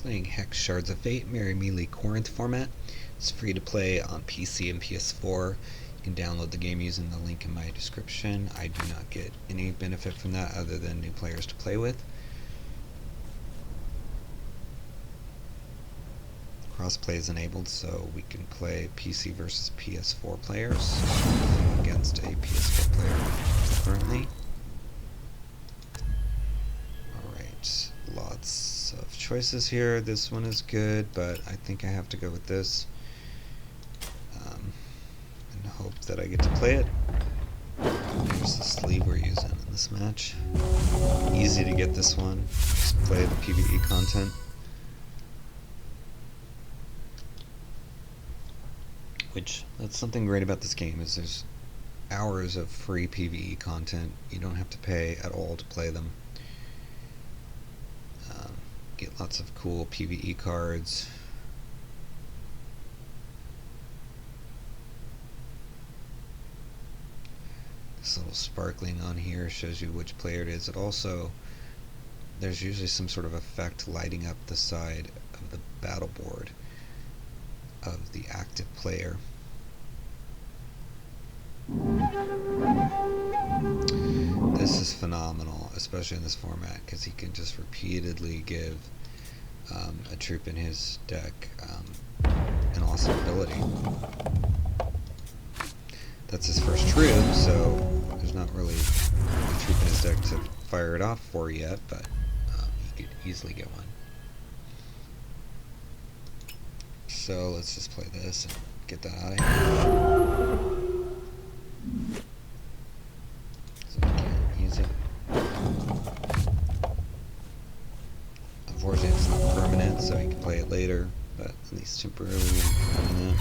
Playing Hex Shards of Fate, Merry Melee Corinth format. It's free to play on PC and PS4. You can download the game using the link in my description. I do not get any benefit from that other than new players to play with. Crossplay is enabled, so we can play PC versus PS4 players against a PS4 player currently. Alright, lots of choices here. This one is good, but I think I have to go with this and hope that I get to play it. Here's the sleeve we're using in this match. Easy to get this one. Just play the PvE content. Which, that's something great about this game, is there's hours of free PvE content. You don't have to pay at all to play them. Get lots of cool PvE cards. This little sparkling on here shows you which player it is. It also, there's usually some sort of effect lighting up the side of the battle board of the active player. This is phenomenal, especially in this format, because he can just repeatedly give a troop in his deck an awesome ability. That's his first troop, so there's not really a troop in his deck to fire it off for yet, but he could easily get one. So let's just play this and get that out of here. So I can't use it. Unfortunately, it's not permanent, so you can play it later, but at least temporarily permanent.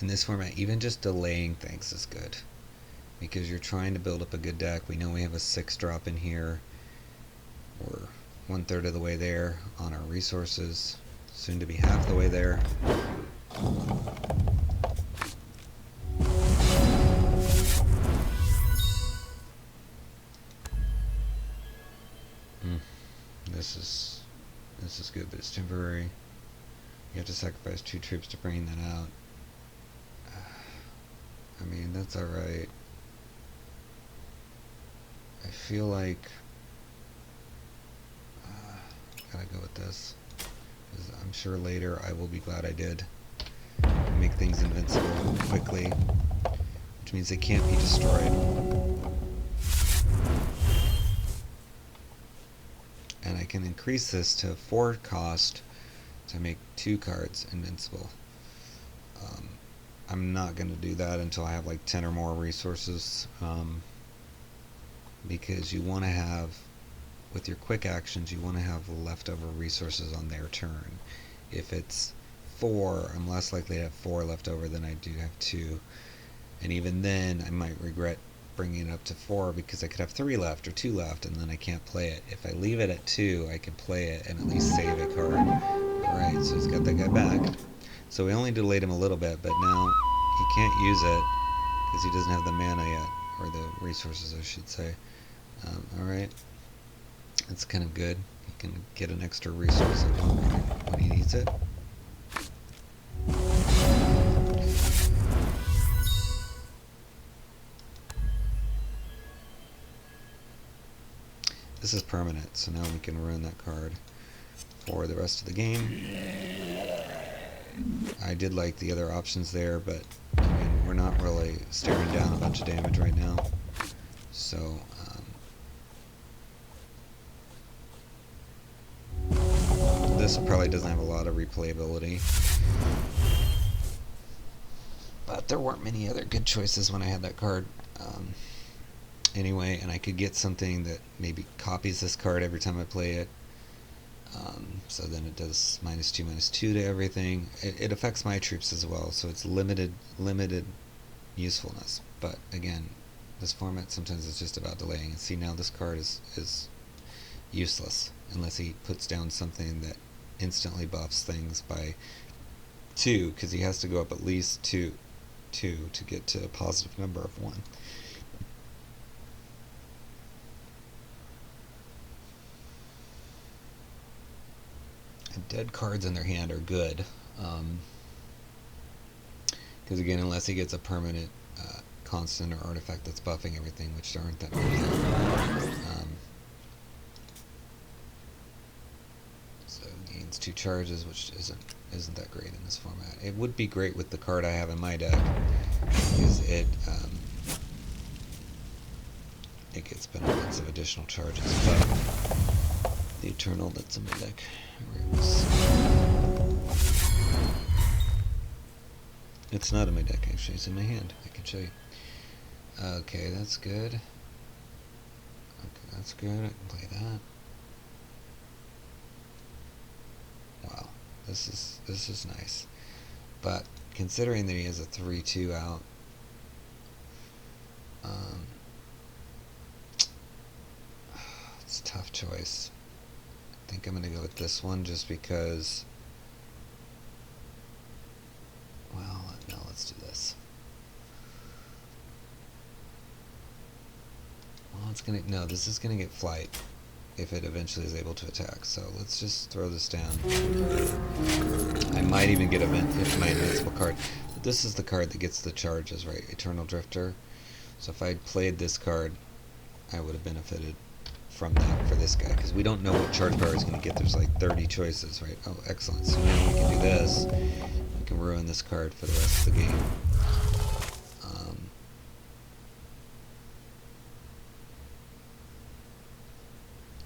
In this format, even just delaying things is good, because you're trying to build up a good deck. We know we have a 6-drop in here. We're 1/3 of the way there on our resources, soon to be half the way there. This is good, but it's temporary. You have to sacrifice 2 troops to bring that out. I mean, that's alright. I feel like gotta go with this, because I'm sure later I will be glad I did. Make things invincible quickly, which means they can't be destroyed. And I can increase this to 4 cost to make 2 cards invincible. I'm not going to do that until I have like 10 or more resources, because you want to have, with your quick actions, you want to have leftover resources on their turn. If it's 4, I'm less likely to have 4 left over than I do have 2, and even then I might regret bringing it up to 4, because I could have 3 left or 2 left and then I can't play it. If I leave it at 2, I can play it and at least save a card. Alright, so he's got that guy back. So we only delayed him a little bit, but now he can't use it because he doesn't have the mana yet, or the resources I should say. Alright, that's kind of good. He can get an extra resource at one point when he needs it. This is permanent, so now we can ruin that card for the rest of the game. I did like the other options there, but I mean, we're not really staring down a bunch of damage right now. So, this probably doesn't have a lot of replayability. But there weren't many other good choices when I had that card. Anyway, and I could get something that maybe copies this card every time I play it. So then it does -2/-2 to everything. It affects my troops as well, so it's limited usefulness. But again, this format sometimes is just about delaying. And see, now this card is useless unless he puts down something that instantly buffs things by 2, because he has to go up at least 2 2 to get to a positive number of 1. And dead cards in their hand are good. Because again, unless he gets a permanent constant or artifact that's buffing everything, which there aren't that many. So gains 2 charges, which isn't that great in this format. It would be great with the card I have in my deck, because it gets benefits of additional charges. But the Eternal that's in my deck, it's not in my deck actually, it's in my hand. I can show you. Okay, that's good. Okay, that's good. I can play that. Wow, this is nice. But considering that he has a 3/2 out, it's a tough choice. I think I'm gonna go with this one just because. Well, no, let's do this. Well, it's gonna, no, this is gonna get flight if it eventually is able to attack. So let's just throw this down. I might even get my invincible card. But this is the card that gets the charges, right? Eternal Drifter. So if I'd played this card, I would have benefited from that for this guy, because we don't know what charge power is going to get. There's like 30 choices, right? Oh, excellent. So now we can do this. We can ruin this card for the rest of the game.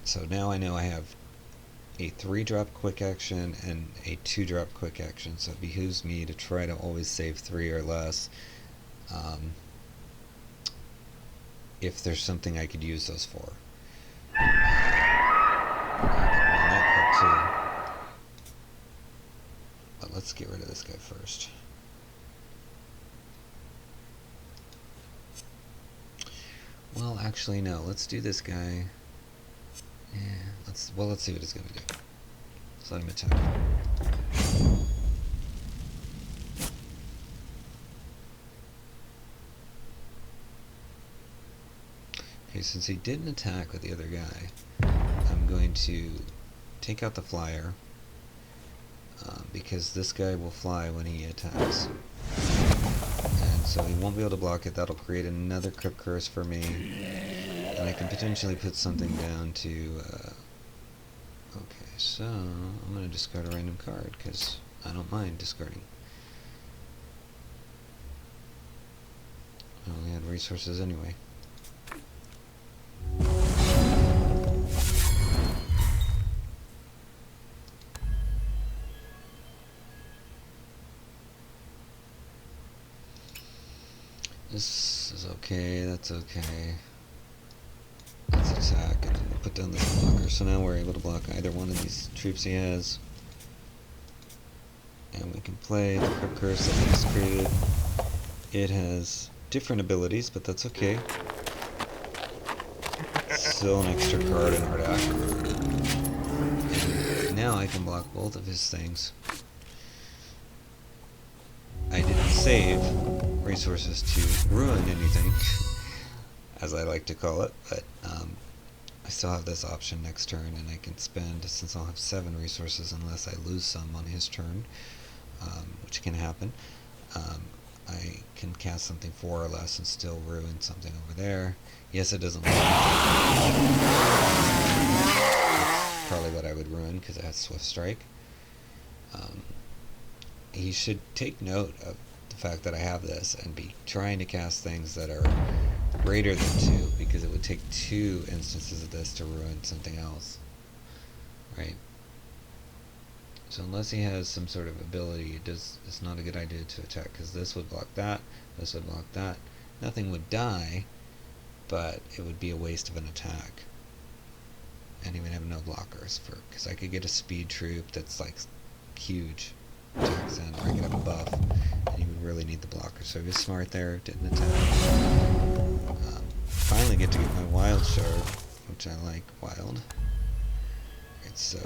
So now I know I have a 3-drop quick action and a 2-drop quick action, so it behooves me to try to always save 3 or less if there's something I could use those for. That part too. But let's get rid of this guy first. Well, actually no, let's do this guy. Yeah, let's see what he's gonna do. Let's let him attack. Okay, since he didn't attack with the other guy, I'm going to take out the flyer, because this guy will fly when he attacks. And so he won't be able to block it. That'll create another Crypt Curse for me. And I can potentially put something down to, okay, so I'm going to discard a random card, because I don't mind discarding. I only had resources anyway. This is okay, that's okay. Let's attack, and then we'll put down this blocker. So now we're able to block either one of these troops he has. And we can play the Crypt Curse that he's created. It has different abilities, but that's okay. Still an extra card in our deck. And now I can block both of his things. I didn't save resources to ruin anything, as I like to call it, but I still have this option next turn, and I can spend, since I'll have 7 resources unless I lose some on his turn, which can happen, I can cast something 4 or less and still ruin something over there. Yes, it doesn't look like that's probably what I would ruin, because it has Swift Strike. He should take note of the fact that I have this and be trying to cast things that are greater than 2, because it would take 2 instances of this to ruin something else, right? So unless he has some sort of ability, it's not a good idea to attack, because this would block that, this would block that. Nothing would die, but it would be a waste of an attack, and he would have no blockers, because I could get a speed troop that's like huge, attacks in, or I could have a buff, and you would really need the blocker. So he was smart there, didn't attack. Finally get to get my wild shard, which I like wild. Right, so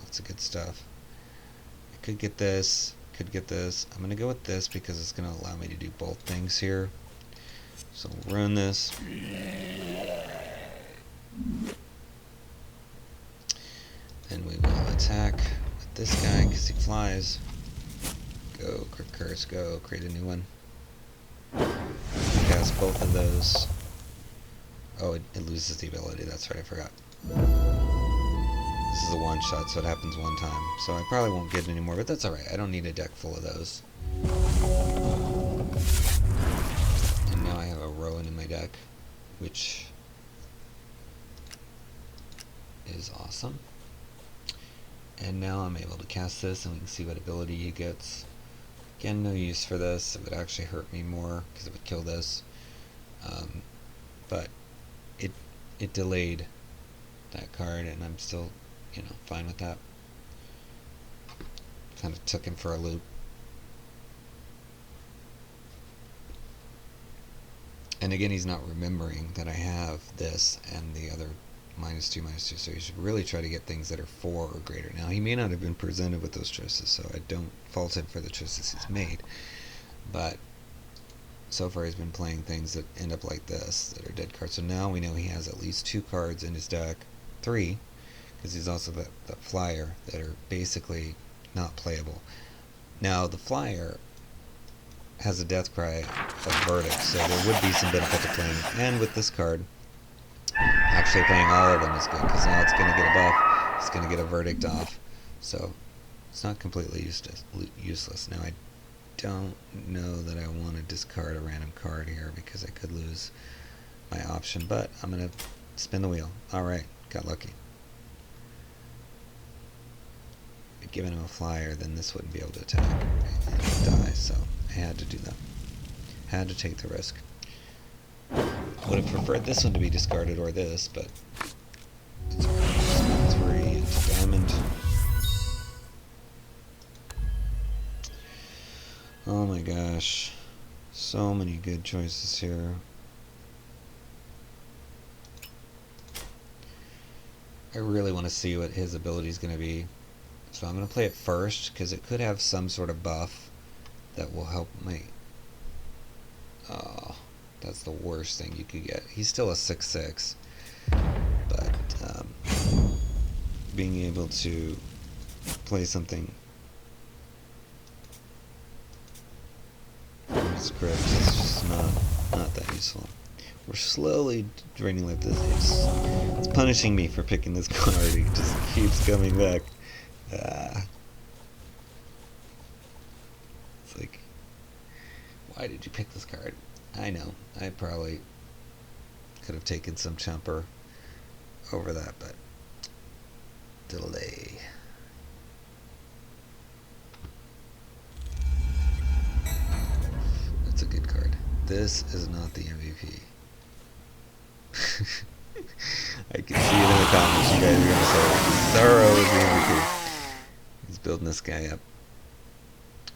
lots of good stuff. I could get this, Could get this. I'm gonna go with this because it's gonna allow me to do both things here. So we'll run this. And we will attack with this guy because he flies. Go, Crit Curse, go, create a new one. Cast both of those. Oh, it loses the ability, that's right, I forgot. This is a one shot, so it happens one time. So I probably won't get any more, but that's alright. I don't need a deck full of those. And now I have a Rowan in my deck, which is awesome. And now I'm able to cast this, and we can see what ability he gets. Again, no use for this. It would actually hurt me more, because it would kill this. But it delayed that card, and I'm still, you know, fine with that. Kind of took him for a loop. And again, he's not remembering that I have this and the other -2/-2, so you should really try to get things that are 4 or greater. Now, he may not have been presented with those choices, so I don't fault him for the choices he's made, but so far he's been playing things that end up like this, that are dead cards. So now we know he has at least 2 cards in his deck, 3, because he's also the flyer, that are basically not playable. Now, the flyer has a death cry of Verdict, so there would be some benefit to playing, and with this card, actually playing all of them is good, because now it's going to get a buff, it's going to get a Verdict off, so it's not completely useless. Now, I don't know that I want to discard a random card here, because I could lose my option, but I'm going to spin the wheel. Alright, got lucky. If I'd given him a flyer, then this wouldn't be able to attack and die, so I had to do that. Had to take the risk. Would have preferred this one to be discarded or this, but it's 3 into diamond. Oh my gosh, so many good choices here. I really want to see what his ability is going to be, so I'm going to play it first because it could have some sort of buff that will help me. Oh, that's the worst thing you could get. He's still a 6/6, but being able to play something script is just not that useful. We're slowly draining life. It's punishing me for picking this card. It just keeps coming back. It's like, why did you pick this card? I know, I probably could have taken some chumper over that, but delay. That's a good card. This is not the MVP. I can see it in the comments. You guys are going to say, Zoro is the MVP. He's building this guy up.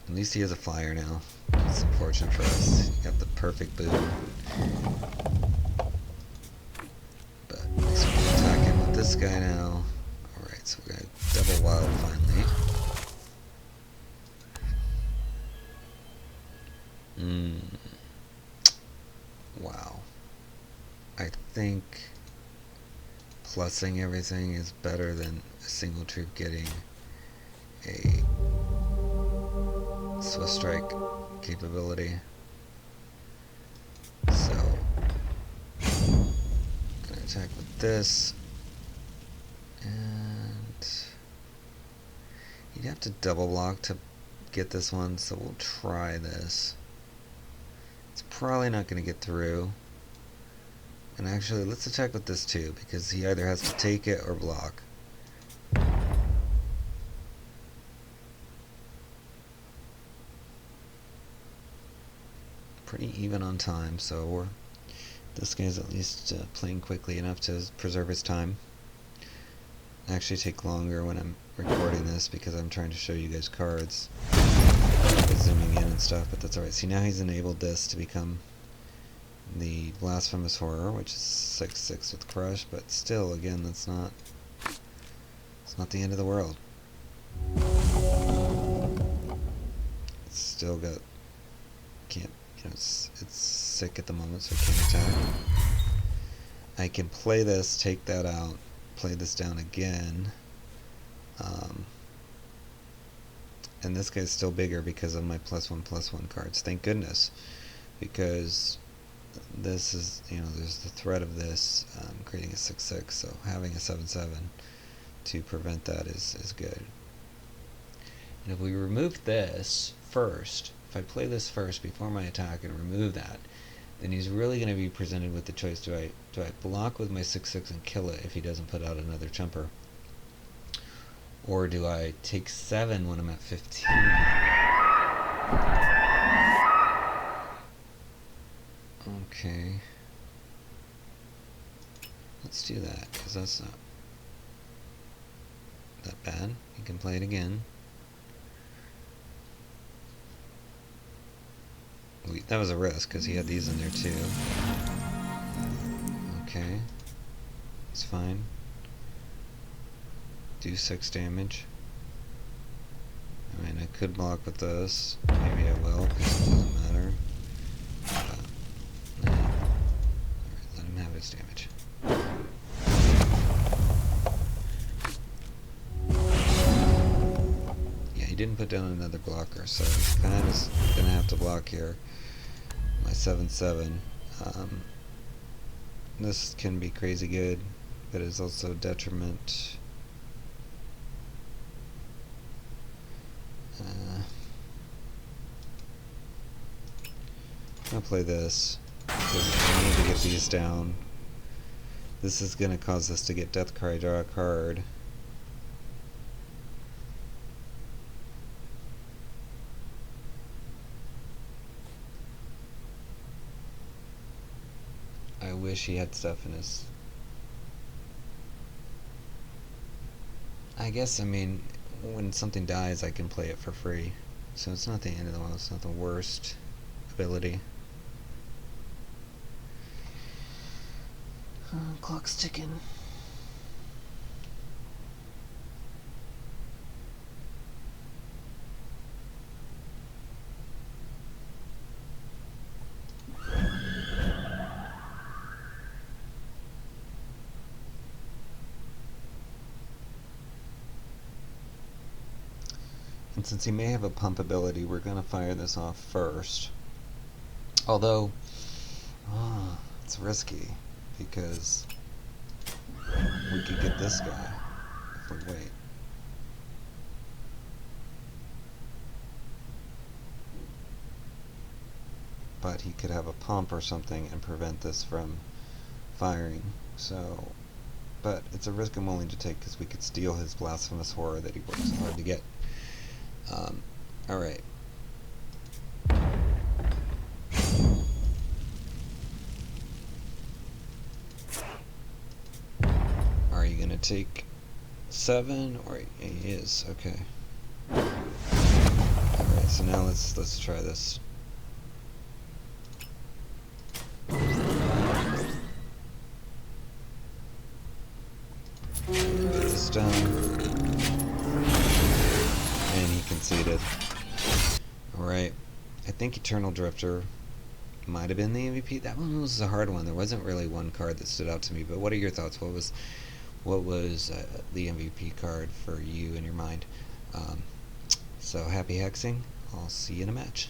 At least he has a flyer now. It's unfortunate for us. He got the perfect boom. But at least we can attack him with this guy now. Alright, so we got double wild finally. Wow. I think plussing everything is better than a single troop getting a Swift Strike capability. So, gonna attack with this, and you'd have to double block to get this one, so we'll try this. It's probably not gonna get through. And actually, let's attack with this too, because he either has to take it or block. Pretty even on time, so this guy's at least playing quickly enough to preserve his time. I actually take longer when I'm recording this because I'm trying to show you guys cards, zooming in and stuff, but that's alright. See, now he's enabled this to become the Blasphemous Horror, which is 6/6 with Crush, but still, again, it's not the end of the world. still got, can't, it's sick at the moment, so it can't attack. I can play this, take that out, play this down again. And this guy's still bigger because of my +1/+1 cards. Thank goodness, because this is, there's the threat of this creating a 6/6, so having a 7/7 to prevent that is good. And if we remove this first, if I play this first before my attack and remove that, then he's really going to be presented with the choice: do I block with my 6/6 and kill it if he doesn't put out another jumper, or do I take 7 when I'm at 15? Okay, let's do that, because that's not that bad. You can play it again. That was a risk, because he had these in there too. Okay, it's fine. Do 6 damage. I mean, I could block with this. Maybe I will, because it doesn't matter. Nah. Alright, let him have his damage. Yeah, he didn't put down another blocker, so he's kind of gonna have to block here. My 7/7. This can be crazy good, but it's also detriment. I'll play this because I need to get these down. This is going to cause us to get Death Cry, draw a card. I wish he had stuff in his... I guess, I mean, when something dies, I can play it for free. So it's not the end of the world, it's not the worst ability. Clock's ticking. And since he may have a pump ability, we're going to fire this off first. Although, it's risky, because we could get this guy if we wait. But he could have a pump or something and prevent this from firing. So, but it's a risk I'm willing to take, because we could steal his blasphemous horror that he works so hard to get. Alright. Are you gonna take 7? Or he is, okay. Alright, so now let's try this. Get this done. And he conceded. Alright. I think Eternal Drifter might have been the MVP. That one was a hard one. There wasn't really one card that stood out to me, but what are your thoughts? What was the MVP card for you in your mind? So happy hexing. I'll see you in a match.